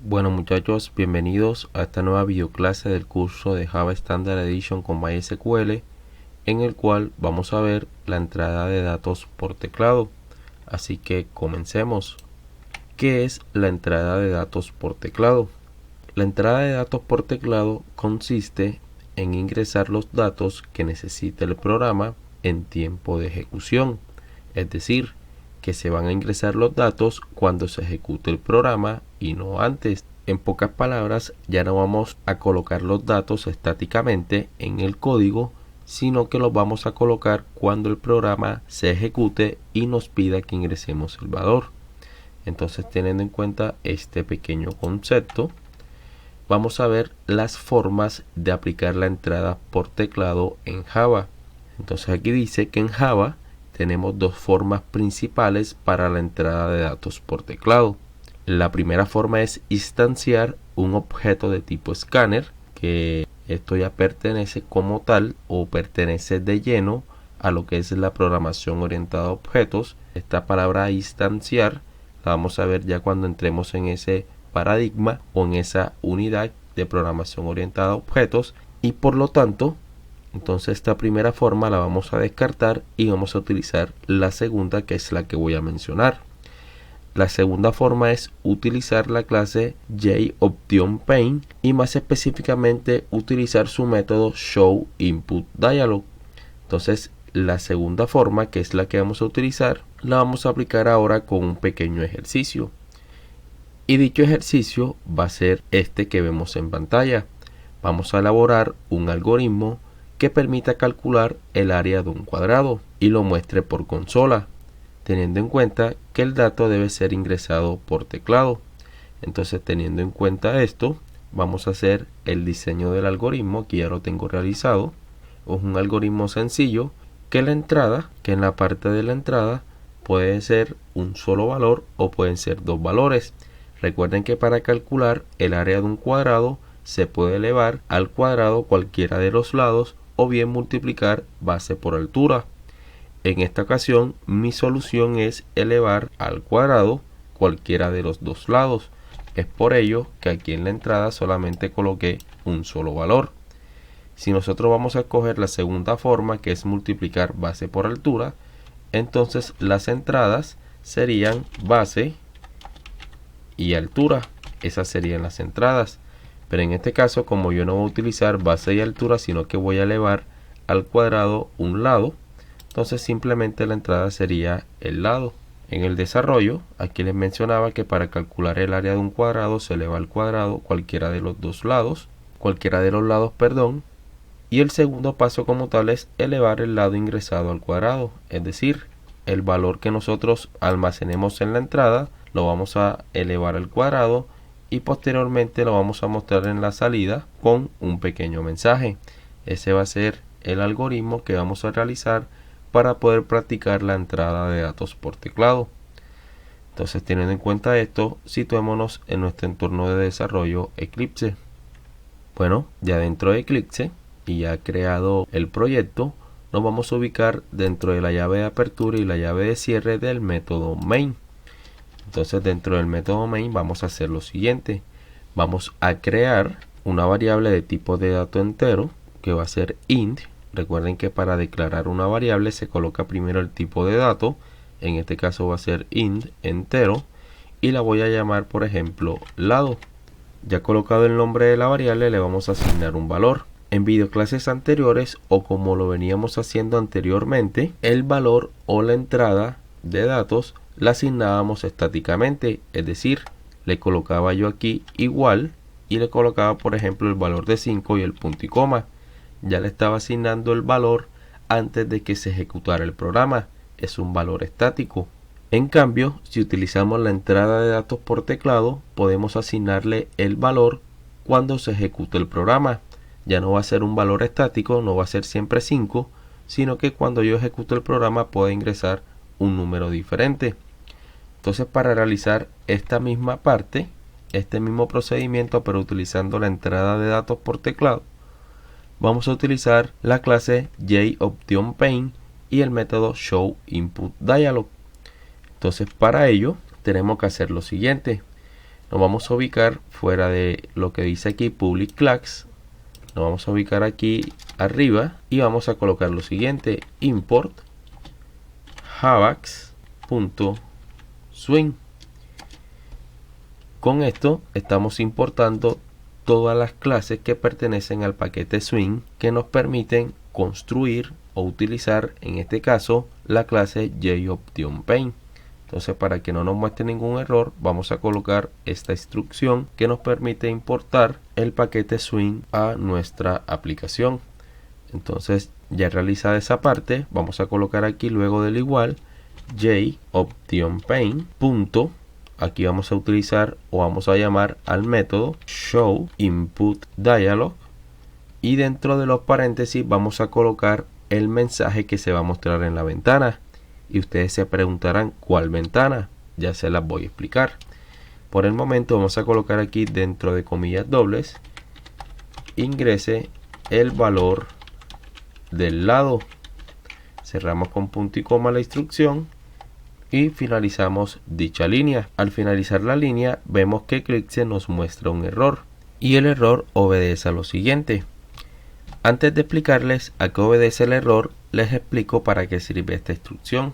Bueno muchachos, bienvenidos a esta nueva videoclase del curso de Java Standard Edition con MySQL, en el cual vamos a ver la entrada de datos por teclado. Así que comencemos. ¿Qué es la entrada de datos por teclado? La entrada de datos por teclado consiste en ingresar los datos que necesita el programa en tiempo de ejecución, es decir, que se van a ingresar los datos cuando se ejecute el programa y no antes. En pocas palabras, ya no vamos a colocar los datos estáticamente en el código, sino que los vamos a colocar cuando el programa se ejecute y nos pida que ingresemos el valor. Entonces, teniendo en cuenta este pequeño concepto, vamos a ver las formas de aplicar la entrada por teclado en Java. Entonces aquí dice que en Java tenemos dos formas principales para la entrada de datos por teclado. La primera forma es instanciar un objeto de tipo scanner, que esto ya pertenece como tal o pertenece de lleno a lo que es la programación orientada a objetos. Esta palabra instanciar la vamos a ver ya cuando entremos en ese paradigma o en esa unidad de programación orientada a objetos, y por lo tanto entonces esta primera forma la vamos a descartar y vamos a utilizar la segunda, que es la que voy a mencionar. La segunda forma es utilizar la clase JOptionPaint y más específicamente utilizar su método showInputDialog. Entonces la segunda forma, que es la que vamos a utilizar, la vamos a aplicar ahora con un pequeño ejercicio. Y dicho ejercicio va a ser este que vemos en pantalla. Vamos a elaborar un algoritmo que permita calcular el área de un cuadrado y lo muestre por consola, teniendo en cuenta que el dato debe ser ingresado por teclado. Entonces, teniendo en cuenta esto, vamos a hacer el diseño del algoritmo, que ya lo tengo realizado. Es un algoritmo sencillo que en la parte de la entrada puede ser un solo valor o pueden ser dos valores. Recuerden que para calcular el área de un cuadrado se puede elevar al cuadrado cualquiera de los lados o bien multiplicar base por altura. En esta ocasión mi solución es elevar al cuadrado cualquiera de los dos lados. Es por ello que aquí en la entrada solamente coloqué un solo valor. Si nosotros vamos a escoger la segunda forma, que es multiplicar base por altura, entonces las entradas serían base y altura. Esas serían las entradas. Pero en este caso, como yo no voy a utilizar base y altura, sino que voy a elevar al cuadrado un lado, entonces simplemente la entrada sería el lado. En el desarrollo, aquí les mencionaba que para calcular el área de un cuadrado se eleva al cuadrado cualquiera de los lados, y el segundo paso como tal es elevar el lado ingresado al cuadrado, es decir, el valor que nosotros almacenemos en la entrada lo vamos a elevar al cuadrado y posteriormente lo vamos a mostrar en la salida con un pequeño mensaje. Ese va a ser el algoritmo que vamos a realizar para poder practicar la entrada de datos por teclado. Entonces, teniendo en cuenta esto, situémonos en nuestro entorno de desarrollo Eclipse. Bueno, ya dentro de Eclipse y ya creado el proyecto, nos vamos a ubicar dentro de la llave de apertura y la llave de cierre del método main. Entonces, dentro del método main vamos a hacer lo siguiente. Vamos a crear una variable de tipo de dato entero que va a ser int. Recuerden que para declarar una variable se coloca primero el tipo de dato. En este caso va a ser int entero y la voy a llamar, por ejemplo, lado. Ya colocado el nombre de la variable, le vamos a asignar un valor. En videoclases anteriores, o como lo veníamos haciendo anteriormente, el valor o la entrada de datos la asignábamos estáticamente, es decir, le colocaba yo aquí igual y le colocaba, por ejemplo, el valor de 5 y el punto y coma. Ya le estaba asignando el valor antes de que se ejecutara el programa. Es un valor estático. En cambio, si utilizamos la entrada de datos por teclado, podemos asignarle el valor cuando se ejecute el programa. Ya no va a ser un valor estático, no va a ser siempre 5, sino que cuando yo ejecute el programa puede ingresar un número diferente. Entonces, para realizar esta misma parte, este mismo procedimiento, pero utilizando la entrada de datos por teclado, vamos a utilizar la clase JOptionPaint y el método showInputDialog. Entonces, para ello tenemos que hacer lo siguiente. nos vamos a ubicar fuera de lo que dice aquí public class. Nos vamos a ubicar aquí arriba y vamos a colocar lo siguiente: import javax.swing. Con esto estamos importando todas las clases que pertenecen al paquete swing que nos permiten construir o utilizar, en este caso, la clase JOptionPaint. Entonces, para que no nos muestre ningún error, vamos a colocar esta instrucción que nos permite importar el paquete swing a nuestra aplicación. Entonces, ya realizada esa parte, vamos a colocar aquí luego del igual JOptionPaint. Aquí vamos a utilizar o vamos a llamar al método showInputDialog, y dentro de los paréntesis vamos a colocar el mensaje que se va a mostrar en la ventana. Y ustedes se preguntarán ¿cuál ventana? Ya se las voy a explicar. Por el momento vamos a colocar aquí dentro de comillas dobles, ingrese el valor del lado. Cerramos con punto y coma la instrucción y finalizamos dicha línea. Al finalizar la línea vemos que Eclipse nos muestra un error, y el error obedece a lo siguiente. Antes de explicarles a qué obedece el error, les explico para qué sirve esta instrucción.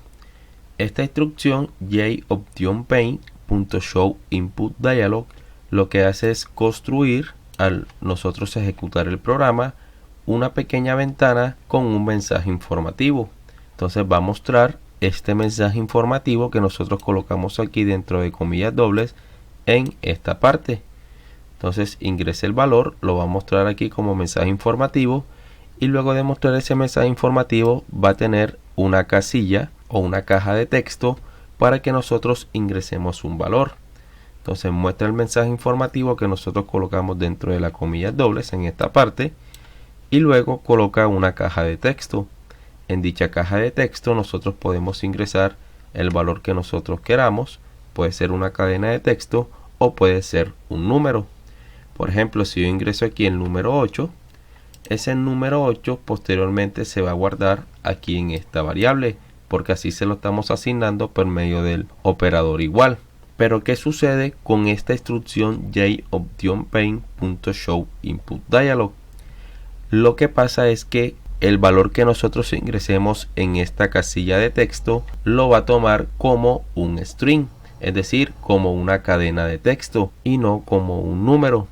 Esta instrucción JOptionPaint.showInputDialog lo que hace es construir, al nosotros ejecutar el programa, una pequeña ventana con un mensaje informativo. Entonces va a mostrar este mensaje informativo que nosotros colocamos aquí dentro de comillas dobles en esta parte. Entonces ingrese el valor, lo va a mostrar aquí como mensaje informativo, y luego de mostrar ese mensaje informativo va a tener una casilla o una caja de texto para que nosotros ingresemos un valor. Entonces muestra el mensaje informativo que nosotros colocamos dentro de las comillas dobles en esta parte, y luego coloca una caja de texto. En dicha caja de texto nosotros podemos ingresar el valor que nosotros queramos. Puede ser una cadena de texto o puede ser un número. Por ejemplo, si yo ingreso aquí el número 8, ese número 8 posteriormente se va a guardar aquí en esta variable, porque así se lo estamos asignando por medio del operador igual. Pero ¿qué sucede con esta instrucción JOptionPaint.showInputDialog? Lo que pasa es que el valor que nosotros ingresemos en esta casilla de texto lo va a tomar como un string, es decir, como una cadena de texto y no como un número.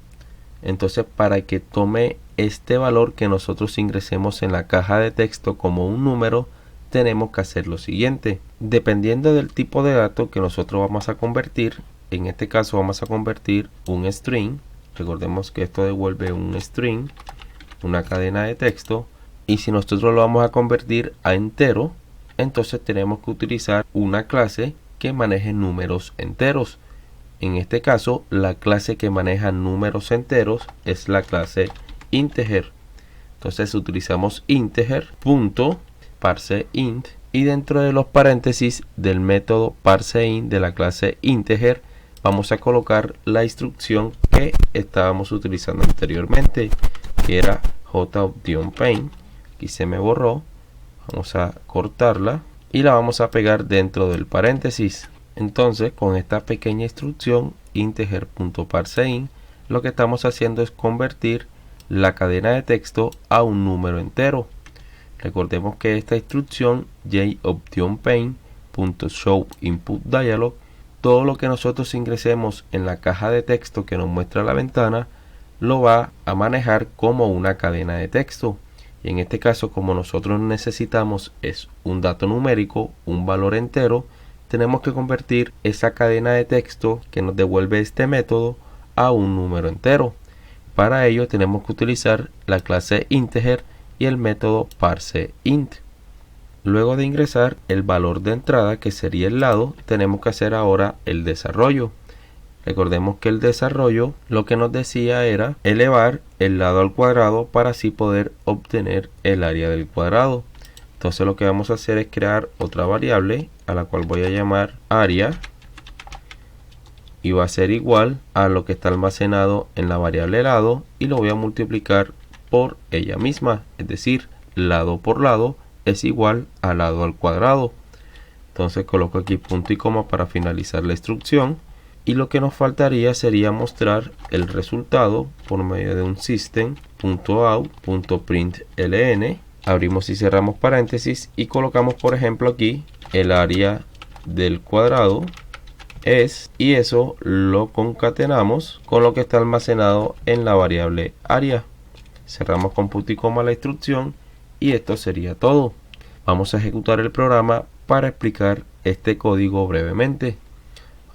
Entonces, para que tome este valor que nosotros ingresemos en la caja de texto como un número, tenemos que hacer lo siguiente. Dependiendo del tipo de dato que nosotros vamos a convertir, en este caso vamos a convertir un string. Recordemos que esto devuelve un string, una cadena de texto. Y si nosotros lo vamos a convertir a entero, entonces tenemos que utilizar una clase que maneje números enteros. En este caso, la clase que maneja números enteros es la clase integer. Entonces utilizamos integer.parseInt, y dentro de los paréntesis del método parseInt de la clase integer vamos a colocar la instrucción que estábamos utilizando anteriormente, que era JOptionPaint. Aquí se me borró, vamos a cortarla y la vamos a pegar dentro del paréntesis. Entonces, con esta pequeña instrucción integer.parseInt, lo que estamos haciendo es convertir la cadena de texto a un número entero. Recordemos que esta instrucción JOptionPaint.showInputDialog, todo lo que nosotros ingresemos en la caja de texto que nos muestra la ventana lo va a manejar como una cadena de texto. Y en este caso, como nosotros necesitamos es un dato numérico, un valor entero, tenemos que convertir esa cadena de texto que nos devuelve este método a un número entero. Para ello tenemos que utilizar la clase integer y el método parseInt. Luego de ingresar el valor de entrada, que sería el lado, tenemos que hacer ahora el desarrollo. Recordemos que el desarrollo lo que nos decía era elevar el lado al cuadrado para así poder obtener el área del cuadrado. Entonces lo que vamos a hacer es crear otra variable a la cual voy a llamar área, y va a ser igual a lo que está almacenado en la variable lado, y lo voy a multiplicar por ella misma, es decir, lado por lado es igual a lado al cuadrado. Entonces coloco aquí punto y coma para finalizar la instrucción y lo que nos faltaría sería mostrar el resultado por medio de un system.out.println. Abrimos y cerramos paréntesis y colocamos, por ejemplo, aquí el área del cuadrado es, y eso lo concatenamos con lo que está almacenado en la variable área. Cerramos con punto y coma la instrucción y esto sería todo. Vamos a ejecutar el programa para explicar este código brevemente.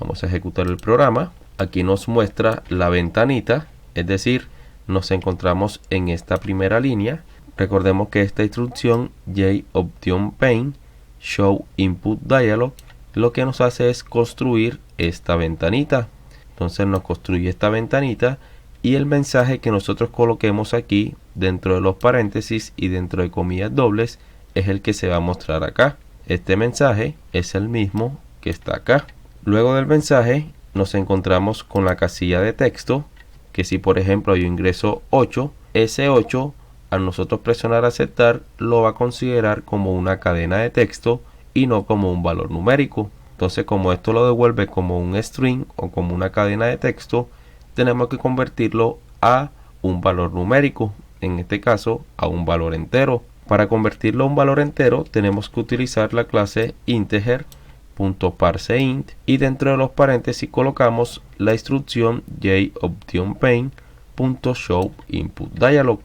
Vamos a ejecutar el programa. Aquí nos muestra la ventanita, es decir, nos encontramos en esta primera línea. Recordemos que esta instrucción JOptionPaint Show Input Dialog lo que nos hace es construir esta ventanita. Entonces nos construye esta ventanita y el mensaje que nosotros coloquemos aquí dentro de los paréntesis y dentro de comillas dobles es el que se va a mostrar acá. Este mensaje es el mismo que está acá. Luego del mensaje nos encontramos con la casilla de texto, que si por ejemplo yo ingreso 8, ese 8 al nosotros presionar aceptar lo va a considerar como una cadena de texto y no como un valor numérico. Entonces, como esto lo devuelve como un string o como una cadena de texto, tenemos que convertirlo a un valor numérico, en este caso a un valor entero. Para convertirlo a un valor entero tenemos que utilizar la clase integer.parseInt y dentro de los paréntesis colocamos la instrucción JOptionPaint.showInputDialog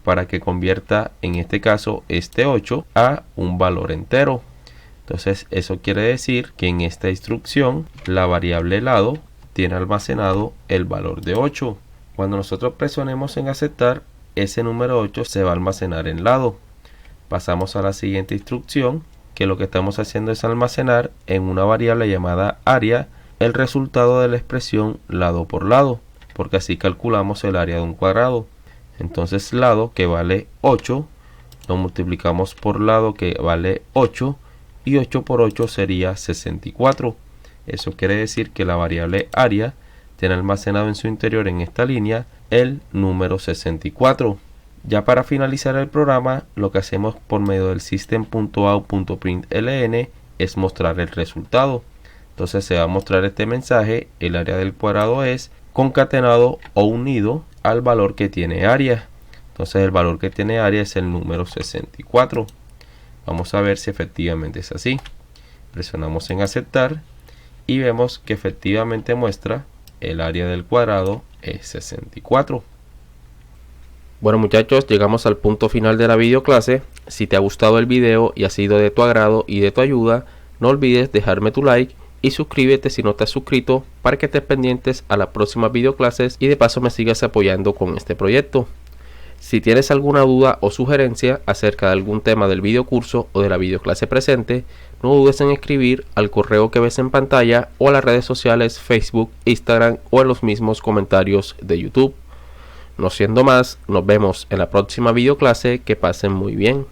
para que convierta en este caso este 8 a un valor entero. Entonces eso quiere decir que en esta instrucción la variable lado tiene almacenado el valor de 8. Cuando nosotros presionemos en aceptar, ese número 8 se va a almacenar en lado. Pasamos a la siguiente instrucción, que lo que estamos haciendo es almacenar en una variable llamada área el resultado de la expresión lado por lado, porque así calculamos el área de un cuadrado. Entonces lado, que vale 8, lo multiplicamos por lado, que vale 8, y 8 por 8 sería 64. Eso quiere decir que la variable área tiene almacenado en su interior en esta línea el número 64. Ya para finalizar el programa, lo que hacemos por medio del system.out.println es mostrar el resultado. Entonces se va a mostrar este mensaje: el área del cuadrado es concatenado o unido al valor que tiene área. Entonces el valor que tiene área es el número 64. Vamos a ver si efectivamente es así. Presionamos en aceptar y vemos que efectivamente muestra el área del cuadrado es 64. Bueno muchachos, llegamos al punto final de la videoclase. Si te ha gustado el video y ha sido de tu agrado y de tu ayuda, no olvides dejarme tu like y suscríbete si no te has suscrito para que estés pendientes a las próximas videoclases y de paso me sigas apoyando con este proyecto. Si tienes alguna duda o sugerencia acerca de algún tema del videocurso o de la videoclase presente, no dudes en escribir al correo que ves en pantalla o a las redes sociales Facebook, Instagram o en los mismos comentarios de YouTube. No siendo más, nos vemos en la próxima videoclase. Que pasen muy bien.